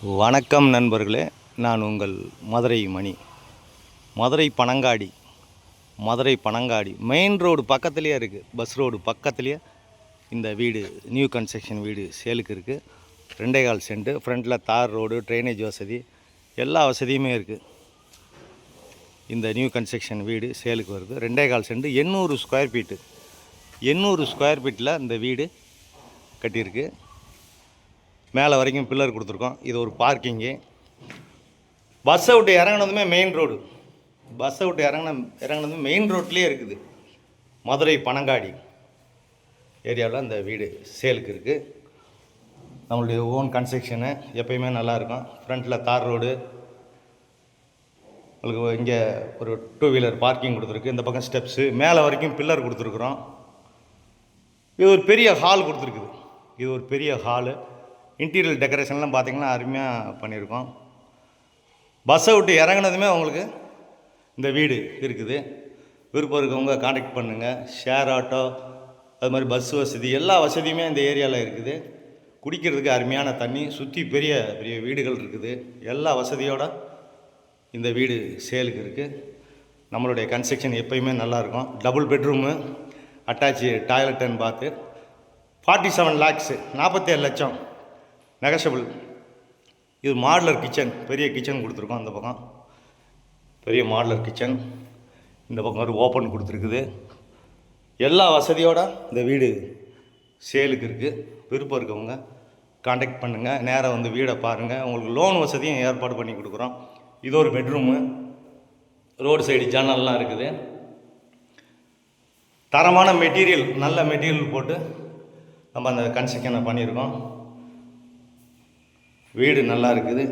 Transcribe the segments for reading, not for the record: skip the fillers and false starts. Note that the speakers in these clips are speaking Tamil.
வணக்கம் நண்பர்களே, நான் உங்கள் மதுரை மணி. மதுரை பனங்காடி மெயின் ரோடு பக்கத்துலேயே இருக்குது. பஸ் ரோடு பக்கத்துலேயே இந்த வீடு, நியூ கன்ஸ்ட்ரக்ஷன் வீடு சேலுக்கு இருக்குது. 2.25 சென்ட். ஃப்ரண்ட்டில் தார் ரோடு, ட்ரைனேஜ் வசதி, எல்லா வசதியுமே இருக்குது. இந்த நியூ கன்ஸ்ட்ரக்ஷன் வீடு சேலுக்கு வருது. 2.25 சென்ட், 800 ஸ்கொயர் ஃபீட்டு. 800 ஸ்கொயர் ஃபீட்டில் இந்த வீடு கட்டியிருக்கு. மேலே வரைக்கும் பில்லர் கொடுத்துருக்கோம். இது ஒரு பார்க்கிங்கு. பஸ்ஸை விட்டு இறங்கினதுமே மெயின் ரோடு. இறங்கினதுமே மெயின் ரோட்லேயே இருக்குது. மதுரை பனங்காடி ஏரியாவில் இந்த வீடு சேலுக்கு இருக்குது. நம்மளுடைய ஓன் கன்ஸ்ட்ரக்ஷனு எப்பயுமே நல்லாயிருக்கும். ஃப்ரண்ட்டில் தார் ரோடு, உங்களுக்கு இங்கே ஒரு 2 வீலர் பார்க்கிங் கொடுத்துருக்கு. இந்த பக்கம் ஸ்டெப்ஸு, மேலே வரைக்கும் பில்லர் கொடுத்துருக்குறோம். இது ஒரு பெரிய ஹால் கொடுத்துருக்குது. இது ஒரு பெரிய ஹாலு. இன்டீரியர் டெக்கரேஷன்லாம் பார்த்திங்கன்னா அருமையாக பண்ணியிருக்கோம். பஸ்ஸை விட்டு இறங்கினதுமே உங்களுக்கு இந்த வீடு இருக்குது. விருப்பம் இருக்கவங்க காண்டாக்ட் பண்ணுங்கள். ஷேர் ஆட்டோ, அது மாதிரி பஸ் வசதி, எல்லா வசதியுமே இந்த ஏரியாவில் இருக்குது. குடிக்கிறதுக்கு அருமையான தண்ணி, சுற்றி பெரிய பெரிய வீடுகள் இருக்குது. எல்லா வசதியோடு இந்த வீடு சேலுக்கு இருக்குது. நம்மளுடைய கன்ஸ்ட்ரக்ஷன் எப்பயுமே நல்லாயிருக்கும். Double bedroom, attach toilet and bath, 47 lakhs, 47 லட்சம் நெகஷபிள். இது மாடுலர் கிச்சன், பெரிய கிச்சன் கொடுத்துருக்கோம். அந்த பக்கம் பெரிய மாடுலர் கிச்சன், இந்த பக்கம் ஒரு ஓப்பன் கொடுத்துருக்குது. எல்லா வசதியோடு இந்த வீடு சேலுக்கு இருக்குது. விருப்பம் இருக்கவங்க காண்டாக்ட் பண்ணுங்கள். நேராக வந்து வீடை பாருங்கள். உங்களுக்கு லோன் வசதியும் ஏற்பாடு பண்ணி கொடுக்குறோம். இது ஒரு பெட்ரூமு, ரோடு சைடு ஜன்னல்லாம் இருக்குது. தரமான மெட்டீரியல், நல்ல மெட்டீரியல் போட்டு நம்ம அந்த கன்ஸ்ட்ரக்ஷனை பண்ணியிருக்கோம். வீடு நல்லா இருக்குது.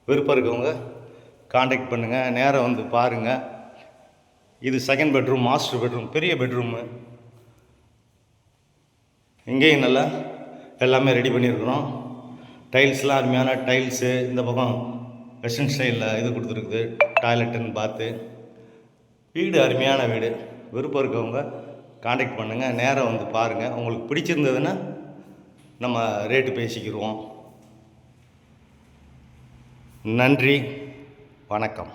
விருப்பம் இருக்கவங்க காண்டாக்ட் பண்ணுங்கள். நேராக வந்து பாருங்கள். இது செகண்ட் பெட்ரூம், மாஸ்டர் பெட்ரூம், பெரிய பெட்ரூமு. இங்கேயும் நல்லா எல்லாமே ரெடி பண்ணியிருக்கிறோம். டைல்ஸ்லாம் அருமையான டைல்ஸு. இந்த பக்கம் வெஸ்டர்ன் ஸ்டைலில் இது கொடுத்துருக்குது, டாய்லெட் அண்ட் பாத்து. வீடு அருமையான வீடு. விருப்பம் இருக்கவங்க காண்டாக்ட் பண்ணுங்கள். நேராக வந்து பாருங்கள். உங்களுக்கு பிடிச்சிருந்ததுன்னா நம்ம ரேட்டு பேசிக்கிடுவோம். நன்றி, வணக்கம்.